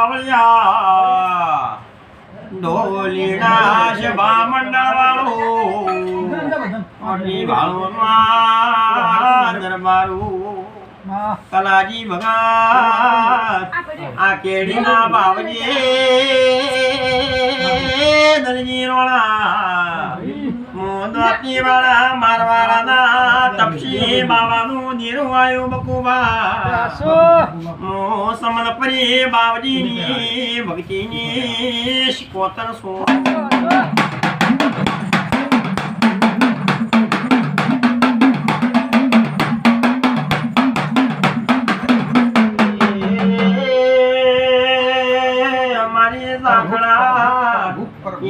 બાવળિયા ઢોલીડા સભા મંડળ વાળો વાળોમાં દરબારું કલાજી ભગત આ કેડીના બાવજી દલજી રોણા મોદતી વાળા મારવાળાના તપસી બાવાનું નિર્વાયું બકુબા મો સમલપરી બાવજીની ભક્તિની શિકોતર સો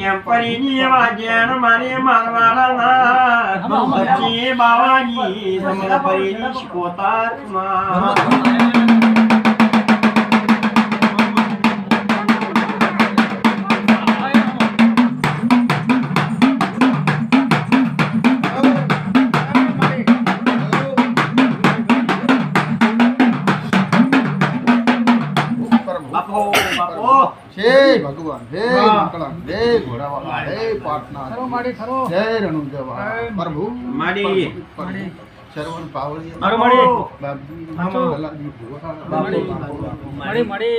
એમ પરીની વાજણ મારી મારવાળાના બચ્ચી બાવાની સમલ પરીની શિકોતારમાં ભગવાન હે મંગળમ હે ઘોડાવાળા હે પાટના ખરો માડી ખરો જય રણુજવા પ્રભુ માડી શરવણ પાવળી મારો માડી બાબજી ગલાજી ભુવા માડી માડી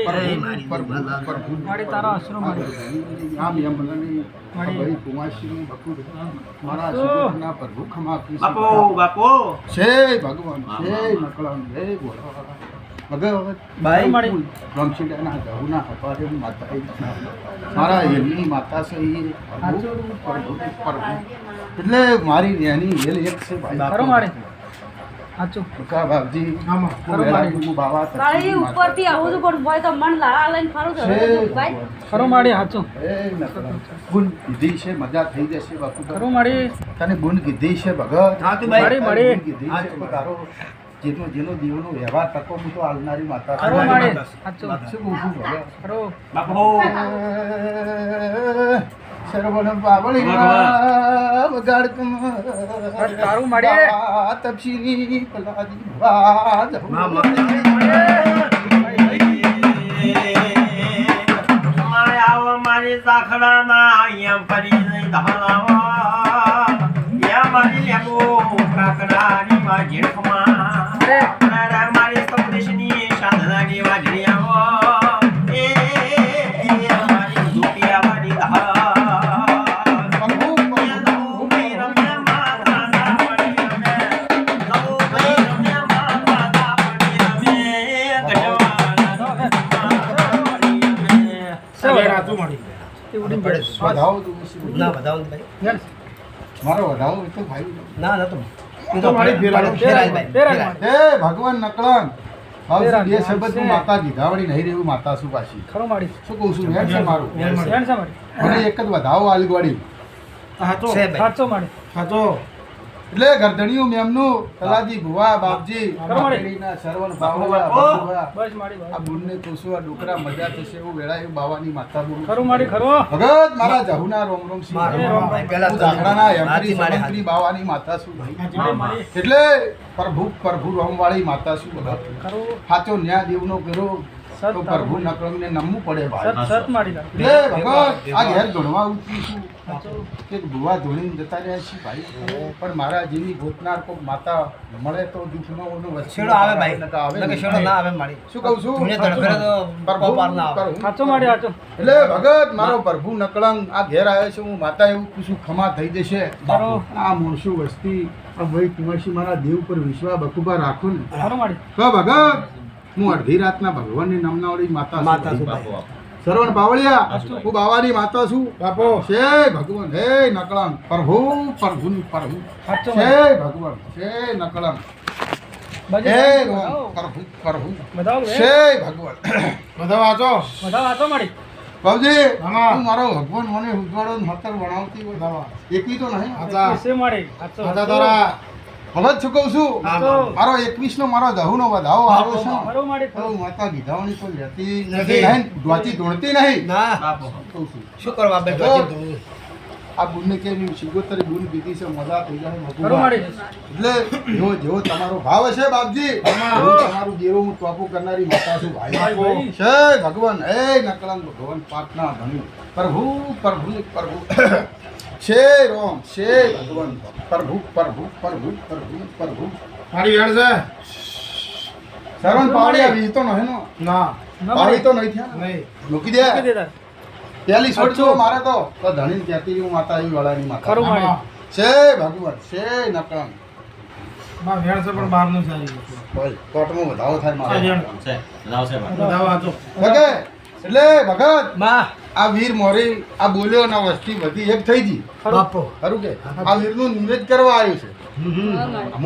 પ્રભુ માડી તારા અસરો માડી આમ યમ મલની ભાઈ કુમાશી બકુ મારા સુખના પ્રભુ ખમા કી બાપો બાપો જય ભગવાન જય મંગળમ હે ઘોડાવાળા ભગવત ભાઈ માડી રમશીડાના ગહુના હપારે માતા મારા એમની માતા છે એટલે મારી નેની વેલ એક છે ભાઈ ખરો માડી સાચું કા બાપજી ખરો માડી હું બાવા તાળી ઉપરથી આવું તો પણ ભાઈ તો મન લાળા લઈને ફરું છે ભાઈ ખરો માડી સાચું એ ગુણ કીધી છે મજા થઈ જશે બાપુ ખરો માડી તને ગુણ કીધી છે ભગત માડી માડી કીધી છે તારો જેનો દીવનો વ્યવહાર તકો હું તો આલનારી માતા ખરો માડી સાચું શું કહું છું ભગત ખરો બાપો શરવણ પાવળી વગાડકમ તારું માડી તપસીની પલાજી વાજ મારી સાખડાના એમ પરી ધલાવા યા મારી લેબો કાકડાની માં જેઠમાં મારી સંદેશની સાધનાની વાજણી આવો એ મારી દુપિયા વાડી મારો વધાવો તો ભાઈ ભગવાન નકળંગ બે શબ્દ તું માતા જીધાવડી નહીં રહેવું માતા શું પાછી ખરો માડી શું કહું છું હેડ છે મારું હેણ છે માડી મને એક જ વધાવો આલગવાડી સાચો માડી સાચો એટલે ગરદણીઓ મેમનું કલાજી ભુવા બાપજી ખરો માડી. માટેડીના શરવણ બાવળિયા ભગવા બસ માડી આ બુનને તોસુ આ ડોકરા મજા થશે એવું વેળાયું બાવાની માતા બોલું ખરો માડી ખરો ભગત મારા જહુના રોમ રોમ સિંહ રોમ રોમ. હું ઝાકડાના એમરી સમંત્રી બાવાની માતા છું ભાઈ માડી એટલે પ્રભુ રોમવાળી માતા છું ભગત ખરો સાચો ન્યા દેવનો કર્યો સત તો પ્રભુ નકળંગને નમવું પડે ભાઈ સત માડી એટલે ભગત આ ઘેર ધોણવા ઉતરી છું કે ભુવા ધોળીને જતા રહ્યા છે ભાઈ પણ મારા જેવી ગોતનાર કોક માતા મળે તો દુઃખનો ઓનો છેડો આવે ભાઈ નકા આવે નકે છેડો ના આવે મારી શું કહું છું ધૂણે ધડફેરે તો પ્રભુ પાર ના આવે પ્રભુ. સાચો માડી સાચો એટલે ભગત મારો પ્રભુ નકળંગ આ ઘેર આવ્યો છે હું માતા એવું પૂછું ખમા થઈ જશે ખરો આ મોણસું વસ્તી પણ ભાઈ કુંવરસી મારા દેવ પર વિશ્વાસ બખુબા રાખું ને ખરો માડી તો ભગત હું અડધી રાતના ભગવાનની નમનાવડી માતા છું. માતા છું ભાઈ. શરવણ પાવળિયા હું બાવાની માતા છું બાપો છે ભગવાન હે નકળંગ પ્રભુ પ્રભુની પ્રભુ સાચો છે ભગવાન છે નકળંગ હે રોમ પ્રભુ પ્રભુ બતાવો છે ભગવાન બધા વાંચો સાચો માડી બાબુજી તું મારો ભગવાન મને ઉજવાડો હતર વણાવતી હોય એકવી તો નહીં છે માડી સાચો તારા ભગત શું કહું છું મારો 21 નો મારો દહુનો વધાવો આવ્યો છે ખરો માડી ખરો તો માતા ગીધાવણી તો લેતી નહીં ધોતી ધોણતી નહીં ના બાપો કહું છું શું કરવા બે ધોતી ધોવું આ બુનને કેવી શિગોતરી બુન પીધી છે મજા થઈ જાય ખરું મગુભા. માડી એટલે જેવો તમારો ભાવ હશે બાપજી એવો તમારું દેવો હું ટોપું કરનારી માતા છું ભાઈ ભાઈ. છે ભગવાન એ નકળંગ ભગવાન પ્રાર્થના ધણી પ્રભુ પ્રભુ પ્રભુ છે રોમ છે ભગવાન પ્રભુ પ્રભુ પ્રભુ પ્રભુ પ્રભુ મારી વેણ છે સરવણ પાવડી આવી તો નહીં નો ના પાવડી તો નહીં થયા ને? નહીં મૂકી દે મૂકી દેતા. પેલી છોડજો મારે તો ધણી કહેતી હું માતા આવી વાળાની માતા ખરું માડી છે ભગવાન છે નકળંગ માં વેણ છે પણ બહારનું સારી ભાઈ કોર્ટમાં વધાવો થાય મારે છે લાવશે ભાઈ બધા વાંચો ભગે એટલે ભગત બા આ વીર મોરી આ બોલ્યો ના વસ્તી બધી એક થઈ ગઈ બાપો ખરું કે આ વીરનું નિવેદ કરવા આવ્યું છે હા, માડી.